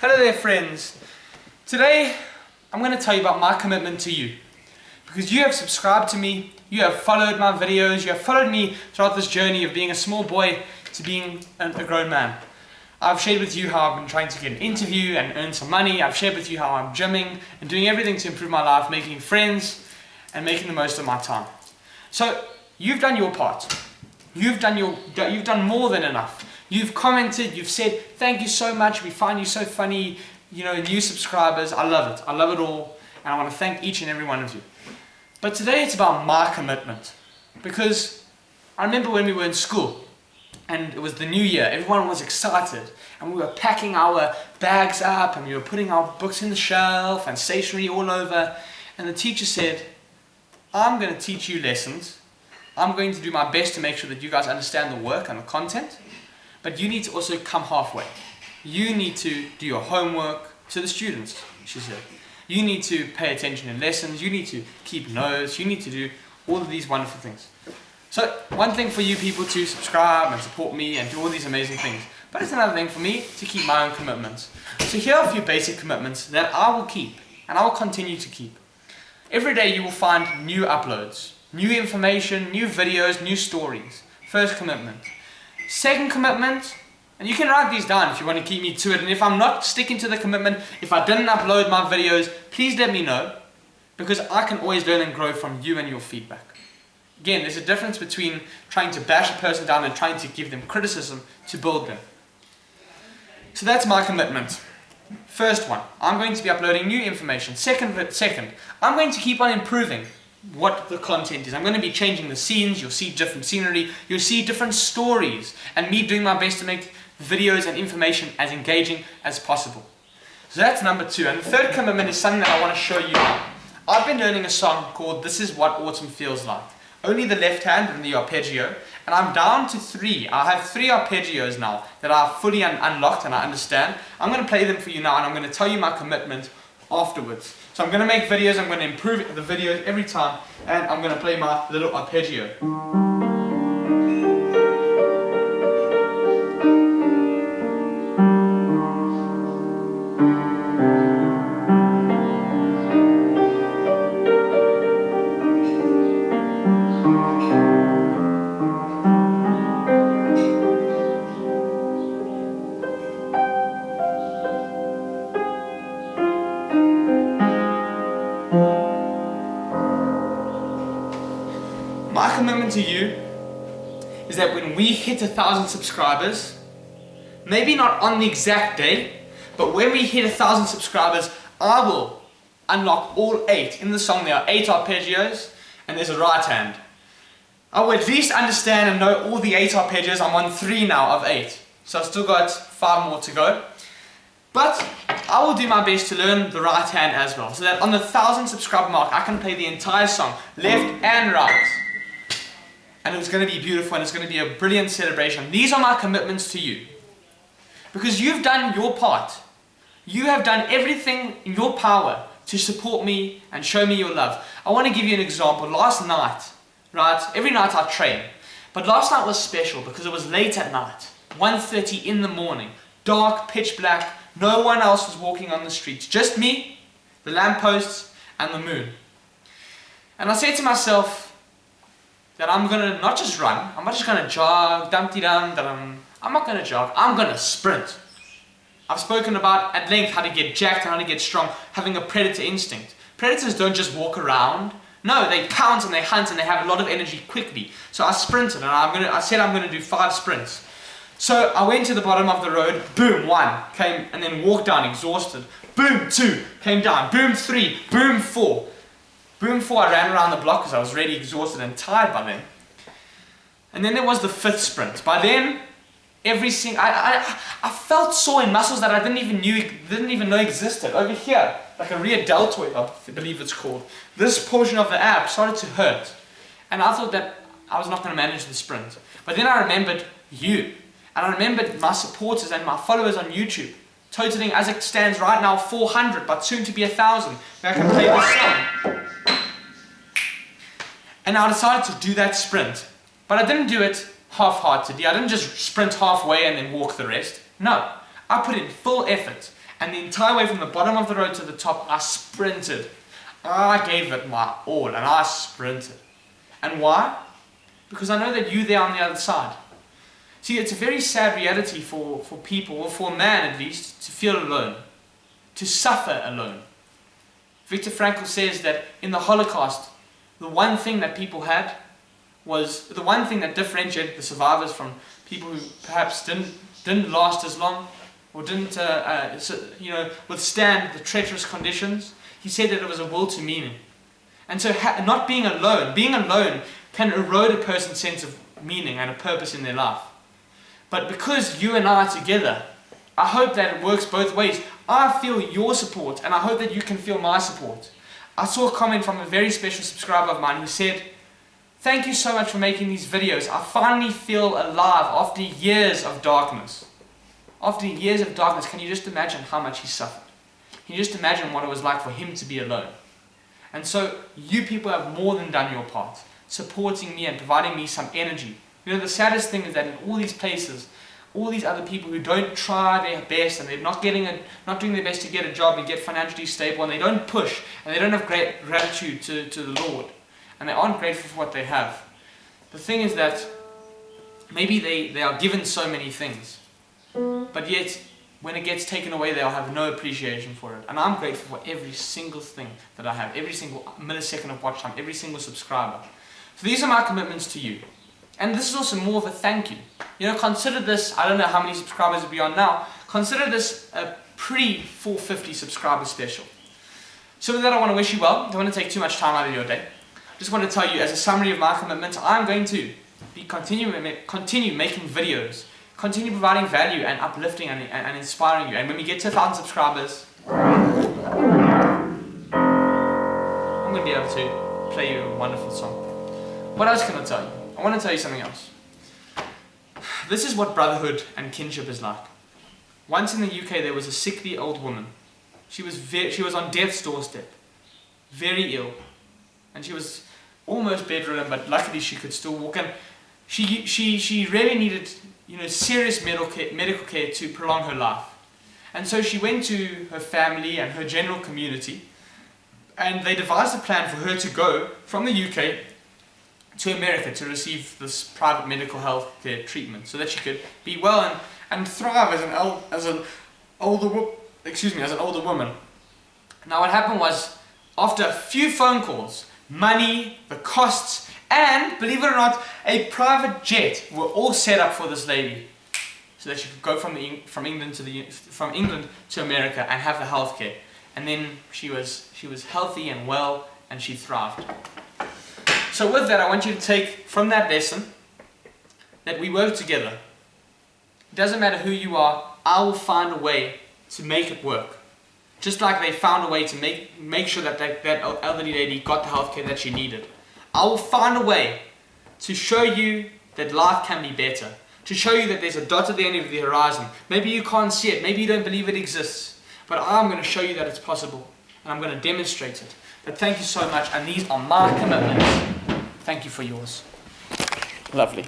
Hello there friends. Today I'm going to tell you about my commitment to you. Because you have subscribed to me, you have followed my videos, you have followed me throughout this journey of being a small boy to being a grown man. I've shared with you how I've been trying to get an interview and earn some money. I've shared with you how I'm gymming and doing everything to improve my life, making friends and making the most of my time. So you've done your part. You've done more than enough. You've commented, you've said, thank you so much, we find you so funny, new subscribers, I love it all, and I want to thank each and every one of you. But today it's about my commitment, because I remember when we were in school, and it was the new year, everyone was excited, and we were packing our bags up, and we were putting our books in the shelf, and stationery all over, and the teacher said, I'm going to teach you lessons, I'm going to do my best to make sure that you guys understand the work and the content, but you need to also come halfway. You need to do your homework to the students, she said. You need to pay attention in lessons, you need to keep notes, you need to do all of these wonderful things. So, one thing for you people to subscribe and support me and do all these amazing things, but it's another thing for me to keep my own commitments. So here are a few basic commitments that I will keep, and I will continue to keep. Every day you will find new uploads, new information, new videos, new stories. First commitment. Second commitment, and you can write these down if you want to keep me to it, and if I'm not sticking to the commitment, if I didn't upload my videos, please let me know, because I can always learn and grow from you and your feedback. Again, there's a difference between trying to bash a person down and trying to give them criticism to build them. So that's my commitment. First one, I'm going to be uploading new information. Second, I'm going to keep on improving what the content is. I'm going to be changing the scenes, you'll see different scenery, you'll see different stories, and me doing my best to make videos and information as engaging as possible. So that's number 2. And the third commitment is something that I want to show you now. I've been learning a song called This Is What Autumn Feels Like. Only the left hand and the arpeggio, and I'm down to 3. I have 3 arpeggios now that are fully unlocked and I understand. I'm going to play them for you now, and I'm going to tell you my commitment afterwards. So I'm going to make videos, I'm going to improve the videos every time, and I'm going to play my little arpeggio. My commitment to you is that when we hit 1,000 subscribers, maybe not on the exact day, but when we hit 1,000 subscribers, I will unlock all 8. In the song there are 8 arpeggios and there's a right hand. I will at least understand and know all the 8 arpeggios. I'm on 3 now of 8. So I've still got 5 more to go. But I will do my best to learn the right hand as well, so that on the 1,000 subscriber mark I can play the entire song, left and right. And it's going to be beautiful, and it's going to be a brilliant celebration. These are my commitments to you. Because you've done your part. You have done everything in your power to support me and show me your love. I want to give you an example. Last night, right? Every night I train. But last night was special because it was late at night. 1:30 in the morning. Dark, pitch black. No one else was walking on the streets. Just me, the lampposts, and the moon. And I said to myself, that I'm gonna not just run, I'm not just gonna jog, dum-dee-dum-dum. I'm not gonna jog, I'm gonna sprint. I've spoken about at length how to get jacked and how to get strong, having a predator instinct. Predators don't just walk around, no, they pounce and they hunt and they have a lot of energy quickly. So I sprinted and I said I'm gonna do 5 sprints. So I went to the bottom of the road, boom, 1, came and then walked down exhausted. Boom, 2, came down, boom, 3, boom, 4. Boom 4, I ran around the block because I was really exhausted and tired by then. And then there was the 5th sprint. By then, I felt sore in muscles that I didn't even know existed. Over here, like a rear deltoid, I believe it's called. This portion of the ab started to hurt. And I thought that I was not going to manage the sprint. But then I remembered you. And I remembered my supporters and my followers on YouTube. Totaling, as it stands right now, 400, but soon to be 1,000. I can play this song. And I decided to do that sprint. But I didn't do it half-heartedly. I didn't just sprint halfway and then walk the rest. No, I put in full effort. And the entire way from the bottom of the road to the top, I sprinted. I gave it my all and I sprinted. And why? Because I know that you're there on the other side. See, it's a very sad reality for people, or for a man at least, to feel alone, to suffer alone. Viktor Frankl says that in the Holocaust, the one thing that people had was, the one thing that differentiated the survivors from people who perhaps didn't last as long, or didn't withstand the treacherous conditions. He said that it was a will to meaning. And so not being alone can erode a person's sense of meaning and a purpose in their life. But because you and I are together, I hope that it works both ways. I feel your support, and I hope that you can feel my support. I saw a comment from a very special subscriber of mine who said, "Thank you so much for making these videos. I finally feel alive after years of darkness." After years of darkness, can you just imagine how much he suffered? Can you just imagine what it was like for him to be alone? And so, you people have more than done your part, supporting me and providing me some energy. You know, the saddest thing is that in all these places, all these other people who don't try their best and they're not doing their best to get a job and get financially stable, and they don't push, and they don't have great gratitude to the Lord, and they aren't grateful for what they have. The thing is that maybe they are given so many things, but yet when it gets taken away, they'll have no appreciation for it. And I'm grateful for every single thing that I have, every single millisecond of watch time, every single subscriber. So these are my commitments to you. And this is also more of a thank you. You know, consider this, I don't know how many subscribers will be on now, consider this a pre-450 subscriber special. So with that, I want to wish you well. I don't want to take too much time out of your day. I just want to tell you, as a summary of my commitments, I'm going to continue making videos, continue providing value and uplifting and inspiring you. And when we get to 1,000 subscribers, I'm going to be able to play you a wonderful song. What else can I tell you? I want to tell you something else. This is what brotherhood and kinship is like. Once in the UK, there was a sickly old woman. She was on death's doorstep, very ill, and she was almost bedridden, but luckily she could still walk. And she really needed, serious medical care to prolong her life. And so she went to her family and her general community, and they devised a plan for her to go from the UK to America to receive this private medical health care treatment, so that she could be well and thrive as an older woman. Now what happened was, after a few phone calls, money, the costs, and believe it or not, a private jet were all set up for this lady, so that she could go from England to America and have the health care. And then she was healthy and well, and she thrived. So with that, I want you to take from that lesson that we work together. It doesn't matter who you are, I will find a way to make it work. Just like they found a way to make sure that elderly lady got the healthcare that she needed. I will find a way to show you that life can be better. To show you that there's a dot at the end of the horizon. Maybe you can't see it, maybe you don't believe it exists. But I'm going to show you that it's possible. And I'm going to demonstrate it. But thank you so much, and these are my commitments. Thank you for yours. Lovely.